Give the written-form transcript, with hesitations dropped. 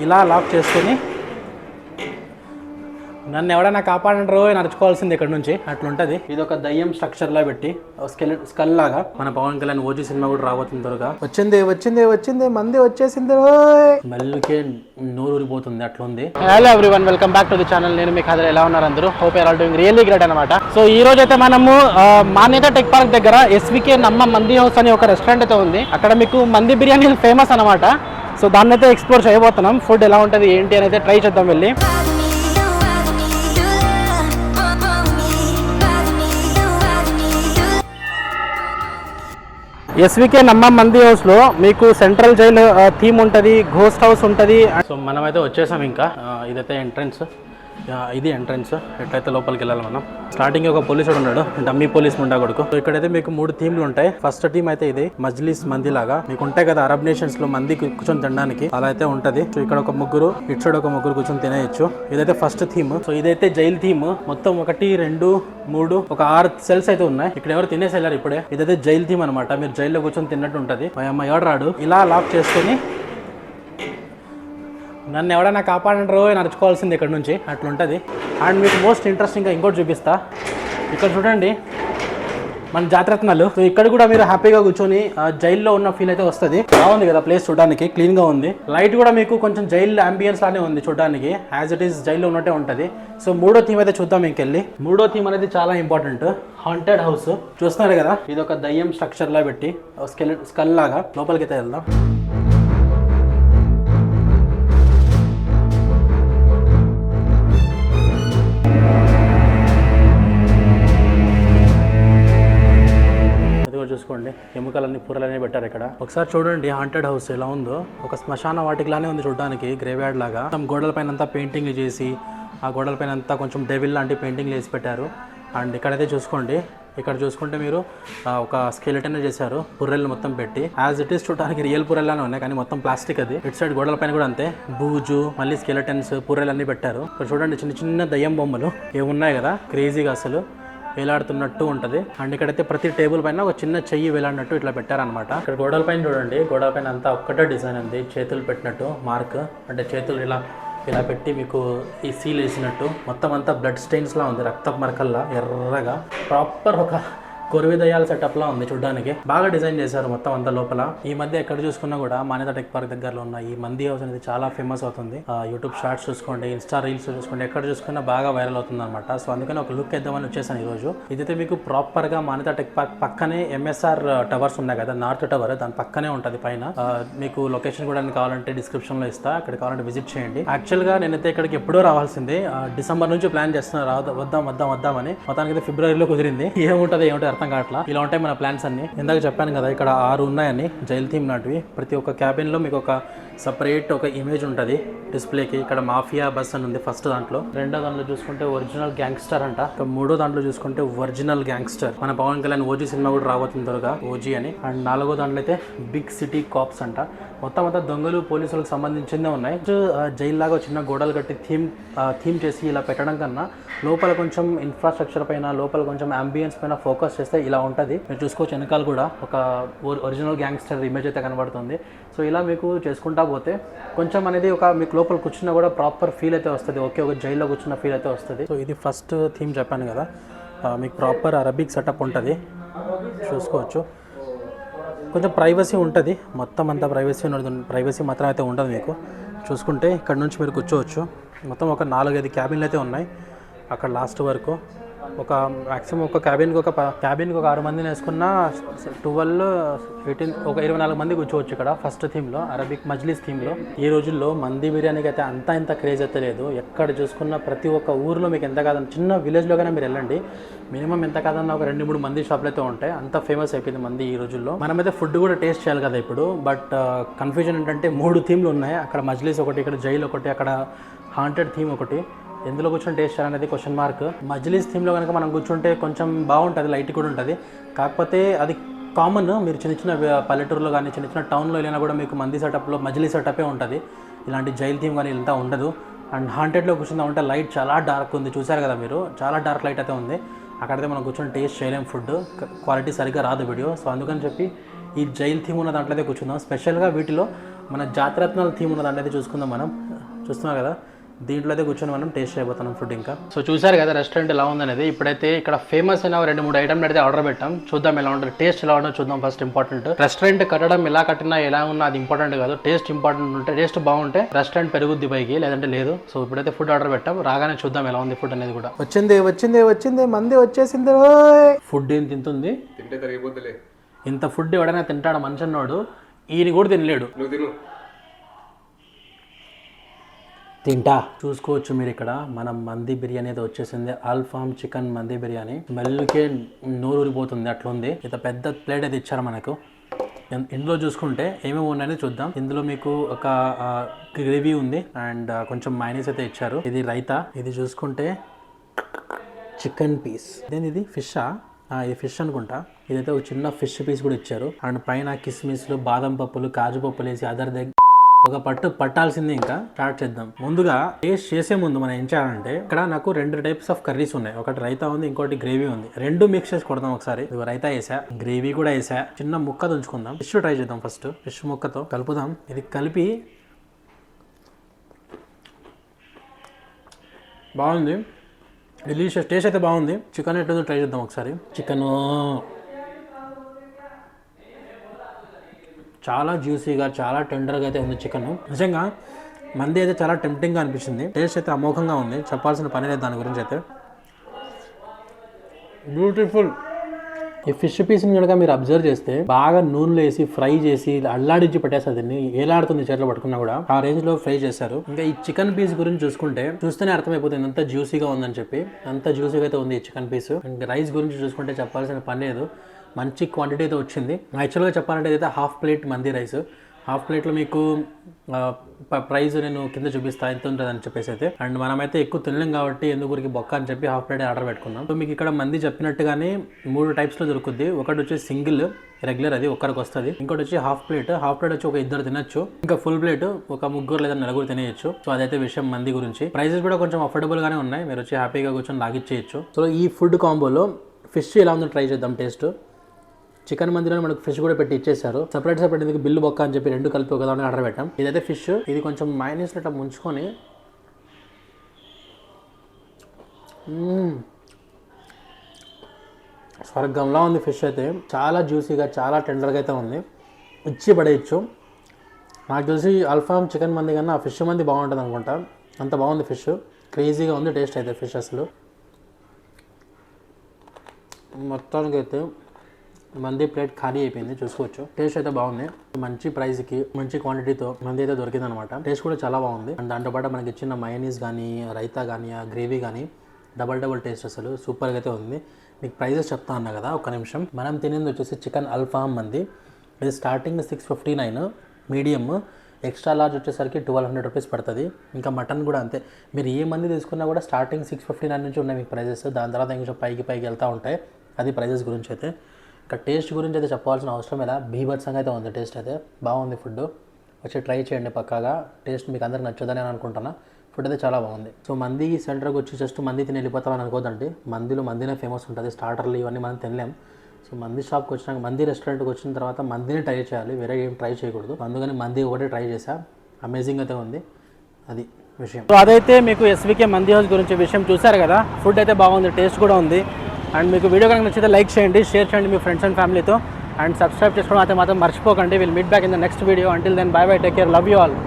ఇలా లాక్ చేసుకొని నన్ను ఎవడైనా కాపాడంటారో నడుచుకోవాల్సింది ఇక్కడ నుంచి అట్లుంటది. ఇది ఒక దయ్యం స్ట్రక్చర్ లా పెట్టి స్కల్ లాగా మన పవన్ కళ్యాణ్ ఓజీ సినిమా కూడా రాబోతుంది త్వరగా. వచ్చింది మంది వచ్చేసింది, మళ్ళీకే నోరు ఊరిపోతుంది అట్లుంది. Hello everyone, welcome back to the channel. నేను మీ ఖాదర్. ఎలా ఉన్నారు అందరూ? Hope you are doing really great అనమాట. సో ఈ రోజు అయితే మనము మాన్యత టెక్ పార్క్ దగ్గర ఎస్వికే నమ్మ మంది హౌస్ అని ఒక రెస్టారెంట్ అయితే ఉంది. అక్కడ మీకు మంది బిర్యానీ ఫేమస్ అనమాట. సో దాన్ని అయితే ఎక్స్ప్లోర్ చేయబోతున్నాం. ఫుడ్ ఎలా ఉంటుంది ఏంటి అని అయితే ట్రై చేద్దాం వెళ్ళి. ఎస్వికే నమ్మ మంది హౌస్లో మీకు సెంట్రల్ జైల్ థీమ్ ఉంటుంది, గోస్ట్ హౌస్ ఉంటుంది. సో మనమైతే వచ్చేసాం. ఇంకా ఇదైతే ఎంట్రన్స్, ఇది ఎంట్రన్స్. ఎట్లయితే లోపలికి వెళ్ళాలి మనం. స్టార్టింగ్ ఒక పోలీసుడు ఉన్నాడు, డమ్మీ పోలీస్ ముండా కొడుకు. సో ఇక్కడైతే మీకు 3 థీమ్లు ఉంటాయి. ఫస్ట్ థీమ్ అయితే ఇది మజ్లిస్ మంది లాగా. మీకు ఉంటాయి కదా అరబ్ నేషన్స్ లో మంది కూర్చొని తినడానికి, అలా అయితే ఉంటది. సో ఇక్కడ ఒక ముగ్గురు, ఇటు సైడ్ ఒక ముగ్గురు కూర్చొని తినేయచ్చు. ఇదైతే ఫస్ట్ థీమ్. సో ఇదైతే జైల్ థీమ్. మొత్తం 1, 2, 3 ఒక 6 సెల్స్ అయితే ఉన్నాయి. ఇక్కడ ఎవరు తినేసి వెళ్ళారు ఇప్పుడే. ఇదైతే జైల్ థీమ్ అనమాట. మీరు జైల్లో కూర్చొని తిన్నట్టు ఉంటది. మా అమ్మ ఎవడు రాడు. ఇలా లాక్ చేసుకొని నన్ను ఎవడైనా కాపాడంటారో నడుచుకోవాల్సింది ఇక్కడ నుంచి అట్లుంటుంది. అండ్ మీకు మోస్ట్ ఇంట్రెస్టింగ్గా ఇంకోటి చూపిస్తా. ఇక్కడ చూడండి మన జాతరత్నాలు. సో ఇక్కడ కూడా మీరు హ్యాపీగా కూర్చొని జైల్లో ఉన్న ఫీల్ అయితే వస్తుంది. బాగుంది కదా ప్లేస్, చూడడానికి క్లీన్గా ఉంది. లైట్ కూడా మీకు కొంచెం జైల్ అంబియన్స్ లానే ఉంది చూడడానికి, యాజ్ ఇట్ ఈస్ జైల్లో ఉన్నట్టే ఉంటుంది. సో 3వ థీమ్ అయితే చూద్దాం ఇంకెళ్ళి. 3వ థీమ్ అనేది చాలా ఇంపార్టెంట్. హాంటెడ్ హౌస్ చూస్తున్నారు కదా, ఇది ఒక దయ్యం స్ట్రక్చర్ లా పెట్టి స్కల్ లాగా. లోపలికి అయితే వెళ్దాం. చూసుకోండి, ఎముకలన్నీ పూరలన్నీ పెట్టారు ఇక్కడ. ఒకసారి చూడండి హాంటెడ్ హౌస్ ఎలా ఉందో. ఒక శ్మశాన వాటికలానే ఉంది చూడడానికి, గ్రేవ్ యార్డ్ లాగా. గోడల పైన అంతా పెయింటింగ్ చేసి, ఆ గోడల పైన అంతా కొంచెం డెవిల్ లాంటి పెయింటింగ్ వేసి పెట్టారు. అండ్ ఇక్కడైతే చూసుకోండి, ఇక్కడ చూసుకుంటే మీరు ఒక స్కెలిటన్ చేశారు పుర్రెలు మొత్తం పెట్టి. యాజ్ ఇట్ ఈస్ చూడడానికి రియల్ పుర్రెలానే ఉన్నాయి, కానీ మొత్తం ప్లాస్టిక్ అది. ఇటు సైడ్ గోడల పైన కూడా అంతే, బూజు, మళ్ళీ స్కెలిటన్స్, పుర్రెలు అన్ని పెట్టారు. ఇక్కడ చూడండి చిన్న చిన్న దయ్యం బొమ్మలు ఏమున్నాయి కదా, క్రేజీగా అసలు వేలాడుతున్నట్టు ఉంటుంది. అండ్ ఇక్కడైతే ప్రతి టేబుల్ పైన ఒక చిన్న చెయ్యి వేలాడినట్టు ఇట్లా పెట్టారనమాట. ఇక్కడ గోడల పైన చూడండి, గోడల పైన అంతా ఒక్కటే డిజైన్ ఉంది, చేతులు పెట్టినట్టు మార్క్, అంటే చేతులు ఇలా పెట్టి మీకు ఈ సీల్ వేసినట్టు. మొత్తం అంతా బ్లడ్ స్టెయిన్స్ లా ఉంది, రక్తపు మరకల్లా ఎర్రగా. ప్రాపర్ ఒక కొరివి దయ్యాల సెటప్ లా ఉంది చూడడానికి. బాగా డిజైన్ చేశారు మొత్తం అంతా లోపల. ఈ మధ్య ఎక్కడ చూసుకున్నా కూడా మాన్యత టెక్ పార్క్ దగ్గరలో ఉన్న ఈ మంది హౌస్ అనేది చాలా ఫేమస్ అవుతుంది. యూట్యూబ్ షార్ట్స్ చూసుకోండి, ఇన్స్టా రీల్స్ చూసుకోండి, ఎక్కడ చూసుకున్నా బాగా వైరల్ అవుతుంది అనమాట. సో అందుకని ఒక లుక్ ఇద్దామని వచ్చేసాను ఈ రోజు. ఇదైతే మీకు ప్రాపర్ గా మాన్యత టెక్ పార్క్ పక్కనే ఎంఎస్ఆర్ టవర్స్ ఉన్నాయి కదా, నార్త్ టవర్, దాని పక్కనే ఉంటుంది పైన. మీకు లొకేషన్ కూడా కావాలంటే డిస్క్రిప్షన్ లో ఇస్తా, అక్కడ కావాలంటే విజిట్ చేయండి. యాక్చువల్ గా నేనైతే ఇక్కడికి ఎప్పుడో రావాల్సిందే, డిసెంబర్ నుంచి ప్లాన్ చేస్తున్నా వద్దామని. మొత్తానికి ఫిబ్రవరిలో కుదిరింది. ఏముంటది అర్థం కావట్లా. ఇలా ఉంటాయి మన ప్లాన్స్ అన్ని. ఇందాక చెప్పాను కదా ఇక్కడ 6 ఉన్నాయని జైల్ థీమ్ నాటివి. ప్రతి ఒక్క క్యాబిన్ లో మీకు ఒక సపరేట్ ఒక ఇమేజ్ ఉంటుంది డిస్ప్లేకి. ఇక్కడ మాఫియా బస్ అని ఉంది ఫస్ట్ దాంట్లో. 2వ దాంట్లో చూసుకుంటే ఒరిజినల్ గ్యాంగ్స్టర్ అంట. 3వ దాంట్లో చూసుకుంటే ఒరిజినల్ గ్యాంగ్స్టర్, మన పవన్ కళ్యాణ్ ఓజీ సినిమా కూడా రాబోతుంది త్వరగా, ఓజీ అని. అండ్ 4వ దాంట్లో అయితే బిగ్ సిటీ కాప్స్ అంట. మొత్తం అంతా దొంగలు పోలీసులకు సంబంధించిందే ఉన్నాయి. జైల్ లాగా చిన్న గోడలు కట్టి థీమ్ చేసి ఇలా పెట్టడం కన్నా లోపల కొంచెం ఇన్ఫ్రాస్ట్రక్చర్ పైన, లోపల కొంచెం అంబియన్స్ పైన ఫోకస్ చేస్తే ఇలా ఉంటుంది. మీరు చూసుకోవచ్చు వెనకాల కూడా ఒక ఒరిజినల్ గ్యాంగ్స్టర్ ఇమేజ్ అయితే కనబడుతుంది. సో ఇలా మీకు చేసుకుంటా పోతే కొంచెం అనేది ఒక మీకు లోపల కూర్చున్నా కూడా ప్రాపర్ ఫీల్ అయితే వస్తుంది. ఓకే, ఒక జైల్లో కూర్చున్న ఫీల్ అయితే వస్తుంది. సో ఇది ఫస్ట్ థీమ్ చెప్పాను కదా, మీకు ప్రాపర్ అరబిక్ సెటప్ ఉంటుంది, చూసుకోవచ్చు. కొంచెం ప్రైవసీ ఉంటుంది, మొత్తం అంతా ప్రైవసీ మాత్రం అయితే ఉండదు. మీకు చూసుకుంటే ఇక్కడ నుంచి మీరు కూర్చోవచ్చు. మొత్తం ఒక 4-5 క్యాబిన్లు అయితే ఉన్నాయి అక్కడ లాస్ట్ వరకు. ఒక మ్యాక్సిమం ఒక క్యాబిన్కి ఒక 6 మందిని వేసుకున్న 12, 18 ఒక 24 మంది కూర్చోవచ్చు ఇక్కడ ఫస్ట్ థీమ్లో, అరబిక్ మజ్లిస్ థీమ్లో. ఈ రోజుల్లో మంది బిర్యానీకి అయితే ఇంత క్రేజ్ అయితే లేదు. ఎక్కడ చూసుకున్న ప్రతి ఒక్క ఊర్లో మీకు ఎంత కాదన్న చిన్న విలేజ్లో కానీ మీరు వెళ్ళండి, మినిమం ఎంత కాదన్న ఒక 2-3 మంది షాపులు అయితే ఉంటాయి. అంత ఫేమస్ అయిపోయింది మంది ఈ రోజుల్లో. మనమైతే ఫుడ్ కూడా టేస్ట్ చేయాలి కదా ఇప్పుడు. బట్ కన్ఫ్యూజన్ ఏంటంటే 3 థీమ్లు ఉన్నాయి. అక్కడ మజ్లిస్ ఒకటి, ఇక్కడ జైల్ ఒకటి, అక్కడ హాంటెడ్ థీమ్ ఒకటి. ఎందులో కూర్చొని టేస్ట్ చేయాలనేది క్వశ్చన్ మార్క్. మజ్లిస్ థీమ్లో కనుక మనం కూర్చుంటే కొంచెం బాగుంటుంది, లైట్ కూడా ఉంటుంది. కాకపోతే అది కామన్, మీరు చిన్న చిన్న పల్లెటూరులో కానీ చిన్న చిన్న టౌన్లో వెళ్ళినా కూడా మీకు మంది సెటప్లో మజ్లిస్ సెటపే ఉంటుంది. ఇలాంటి జైల్ థీమ్ కానీ ఇంత ఉండదు. అండ్ హాంటెడ్లో కూర్చుందామంటే లైట్ చాలా డార్క్ ఉంది, చూసారు కదా మీరు, చాలా డార్క్ లైట్ అయితే ఉంది. అక్కడైతే మనం కూర్చొని టేస్ట్ చేయలేం, ఫుడ్ క్వాలిటీ సరిగ్గా రాదు వీడియో. సో అందుకని చెప్పి ఈ జైల్ థీమ్ ఉన్న దాంట్లో అయితే కూర్చుందాం. స్పెషల్గా వీటిలో మన జాతరత్నాల థీమ్ ఉన్న దాంట్లో అయితే చూసుకుందాం మనం. చూస్తున్నారు కదా, దీంట్లో అయితే కూర్చొని మనం టేస్ట్ చేయబోతున్నాం ఫుడ్ ఇంకా. సో చూసారు కదా రెస్టారెంట్ ఎలా ఉందనేది. ఇప్పుడైతే ఇక్కడ ఫేమస్ అయిన 2-3 ఐటమ్లు అయితే ఆర్డర్ పెట్టాం. చూద్దాం ఎలా ఉంటుంది, టేస్ట్ ఎలా ఉంటుందో చూద్దాం. ఫస్ట్ ఇంపార్టెంట్, రెస్టారెంట్ కట్టడం ఎలా కట్టినా ఎలా ఉన్నా అది ఇంపార్టెంట్ కాదు, టేస్ట్ ఇంపార్టెంట్ ఉంటే, టేస్ట్ బాగుంటే రెస్టారెంట్ పెరుగుద్ది పైకి, లేదంటే లేదు. సో ఇప్పుడైతే ఫుడ్ ఆర్డర్ పెట్టాం, రాగానే చూద్దాం ఎలా ఉంది ఫుడ్ అనేది కూడా. వచ్చింది మంది వచ్చేసింది. ఫుడ్ ఏం తింటుంది, ఇంత ఫుడ్ ఎవడైనా తింటాడు మనిషి అన్నాడు, ఈయన కూడా తినలేడు. తింటా. చూసుకోవచ్చు మీరు ఇక్కడ మనం మంది బిర్యానీ అయితే వచ్చేసింది. అల్ఫామ్ చికెన్ మంది బిర్యానీ, స్మెల్కే నోరు ఊరిపోతుంది అట్లుంది. ఇంత పెద్ద ప్లేట్ అయితే ఇచ్చారు మనకు. ఇందులో చూసుకుంటే ఏమేమి ఉన్నాయని చూద్దాం. ఇందులో మీకు ఒక గ్రేవీ ఉంది అండ్ కొంచెం మైనీస్ అయితే ఇచ్చారు. ఇది రైతా, ఇది చూసుకుంటే చికెన్ పీస్, ఇది ఫిషా, ఇది ఫిష్ అనుకుంటా. ఇదైతే ఒక చిన్న ఫిష్ పీస్ కూడా ఇచ్చారు. అండ్ పైన కిస్మిస్లు, బాదం పప్పులు, కాజు పప్పులు వేసి అదర్ దగ్గర ఒక పట్టాల్సింది. ఇంకా స్టార్ట్ చేద్దాం. ముందుగా టేస్ట్ చేసే ముందు మనం ఏం చేయాలంటే, ఇక్కడ నాకు 2 టైప్స్ ఆఫ్ కర్రీస్ ఉన్నాయి. ఒకటి రైతా ఉంది, ఇంకోటి గ్రేవీ ఉంది. 2 మిక్స్ చేసి కొడదాం ఒకసారి. రైతా వేసా, గ్రేవీ కూడా వేసా. చిన్న ముక్క తుంచుకుందాం. ఫిష్ ట్రై చేద్దాం. ఫస్ట్ ఫిష్ ముక్కతో కలుపుదాం. ఇది కలిపి బాగుంది, డెలీషియస్, టేస్ట్ అయితే బాగుంది. చికెన్ ఎట్టుందో ట్రై చేద్దాం ఒకసారి. చికెన్ చాలా జ్యూసీగా, చాలా టెండర్గా అయితే ఉంది చికెన్. నిజంగా మంది అయితే చాలా టెంప్టింగ్గా అనిపించింది. టేస్ట్ అయితే అమోఘంగా ఉంది, చెప్పాల్సిన పని లేదు దాని గురించి అయితే. బ్యూటిఫుల్. ఈ ఫిష్ పీస్ని కనుక మీరు అబ్జర్వ్ చేస్తే బాగా నూనెలో వేసి ఫ్రై చేసి అల్లాడించి పెట్టేస్తారు. దీన్ని ఏలాడుతుంది చేతిలో పట్టుకున్నా కూడా, ఆ రేంజ్ లో ఫ్రై చేశారు. ఇంకా ఈ చికెన్ పీస్ గురించి చూస్తేనే అర్థమైపోతుంది ఎంత జ్యూసీగా ఉందని చెప్పి. అంత జ్యూసీగా అయితే ఉంది ఈ చికెన్ పీస్. ఇంకా రైస్ గురించి చూసుకుంటే చెప్పాల్సిన పని లేదు, మంచి క్వాంటిటీ అయితే వచ్చింది. యాక్చువల్గా చెప్పాలంటే అయితే హాఫ్ ప్లేట్ మంది రైస్. హాఫ్ ప్లేట్లో మీకు ప్రైస్ నేను కింద చూపిస్తా ఎంత ఉంటుంది అని చెప్పేసి అయితే. అండ్ మనమైతే ఎక్కువ తినలేం కాబట్టి ఎందుకు బొక్క అని చెప్పి హాఫ్ ప్లేట్ ఆర్డర్ పెట్టుకున్నాం. సో మీకు ఇక్కడ మంది చెప్పినట్టుగానే 3 టైప్స్లో దొరుకుద్ది. ఒకటి వచ్చి సింగిల్ రెగ్యులర్, అది ఒక్కరికి వస్తుంది. ఇంకోటి వచ్చి హాఫ్ ప్లేట్ వచ్చి ఒక 2 తినొచ్చు. ఇంకా ఫుల్ ప్లేట్ ఒక 3 లేదా 4 తినేయచ్చు. సో అదైతే విషయం మంది గురించి. ప్రైసెస్ కూడా కొంచెం అఫోర్డబుల్ గానే ఉన్నాయి, మీరు వచ్చి హ్యాపీగా కూర్చొని లాగిచ్చేయచ్చు. సో ఈ ఫుడ్ కాంబోలో ఫిష్ ఎలా ఉందో ట్రై చేద్దాం. టేస్ట్ చికెన్ మందిలో మనకు ఫిష్ కూడా పెట్టి ఇచ్చేసారు. సపరేట్ ఎందుకు బిల్లు బొక్క అని చెప్పి 2 కలిపి ఒకదాన్ని ఆర్డర్ పెట్టాం. ఇదైతే ఫిష్, ఇది కొంచెం మైనస్ అట్లా ముంచుకొని స్వర్గంలా ఉంది. ఫిష్ అయితే చాలా జ్యూసీగా, చాలా టెండర్గా అయితే ఉంది. ఇచ్చి పడేయచ్చు. నాకు తెలిసి అల్ఫామ్ చికెన్ మంది కన్నా ఆ ఫిష్ మంది బాగుంటుంది అనుకుంటా, అంత బాగుంది ఫిష్. క్రేజీగా ఉంది టేస్ట్ అయితే ఫిష్ అసలు. మొత్తానికైతే మంది ప్లేట్ ఖాళీ అయిపోయింది, చూసుకోవచ్చు. టేస్ట్ అయితే బాగుంది, మంచి ప్రైస్కి మంచి క్వాంటిటీతో మంది అయితే దొరికింది అనమాట. టేస్ట్ కూడా చాలా బాగుంది. అండ్ దాంతోపాటు మనకి ఇచ్చిన మయోనీస్ కానీ, రైతా కానీ, ఆ గ్రేవీ కానీ డబల్ టేస్ట్ అసలు సూపర్గా అయితే ఉంది. మీకు ప్రైజెస్ చెప్తా అన్నా కదా, ఒక్క నిమిషం. మనం తినేది వచ్చేసి చికెన్ అల్ఫామ్ మంది. ఇది స్టార్టింగ్ 659, మీడియం, ఎక్స్ట్రా లార్జ్ వచ్చేసరికి 1200 రూపీస్ పడుతుంది. ఇంకా మటన్ కూడా అంతే. మీరు ఏ మంది తీసుకున్నా కూడా స్టార్టింగ్ 659 నుంచి ఉన్నాయి మీకు ప్రైజెస్. దాని తర్వాత ఇంకా పైకి వెళ్తూ ఉంటాయి. అది ప్రైజెస్ గురించి అయితే. ఇంకా టేస్ట్ గురించి అయితే చెప్పాల్సిన అవసరం ఇలా బీభత్సంగా అయితే ఉంది. టేస్ట్ అయితే బాగుంది. ఫుడ్ వచ్చి ట్రై చేయండి పక్కాగా. టేస్ట్ మీకు అందరికి నచ్చదని నేను అనుకుంటున్నా. ఫుడ్ అయితే చాలా బాగుంది. సో మంది సెంటర్కి వచ్చి జస్ట్ మంది తిని వెళ్ళిపోతామని అనుకోదండి. మందినే ఫేమస్ ఉంటుంది. స్టార్టర్లు ఇవన్నీ మనం తినలేం. సో మంది షాప్కి వచ్చినాక, మంది రెస్టారెంట్కి వచ్చిన తర్వాత మందిని ట్రై చేయాలి, వేరే ఏం ట్రై చేయకూడదు. అందుకని మంది ఒకటే ట్రై చేసా, అమేజింగ్ అయితే ఉంది. అది విషయం. సో అదైతే మీకు ఎస్వికే మంది హౌస్ గురించి విషయం చూసారు కదా. ఫుడ్ అయితే బాగుంది, టేస్ట్ కూడా ఉంది. అండ్ మీకు వీడియో కనుక నచ్చితే లైక్ చేయండి, షేర్ చేయండి మీ ఫ్రెండ్స్ అండ్ ఫ్యామిలీతో. అండ్ సబ్స్క్రైబ్ చేసుకోవడం అయితే మాత్రం మర్చిపోకండి. Will meet back in the next video. Until then bye bye, take care, love you all.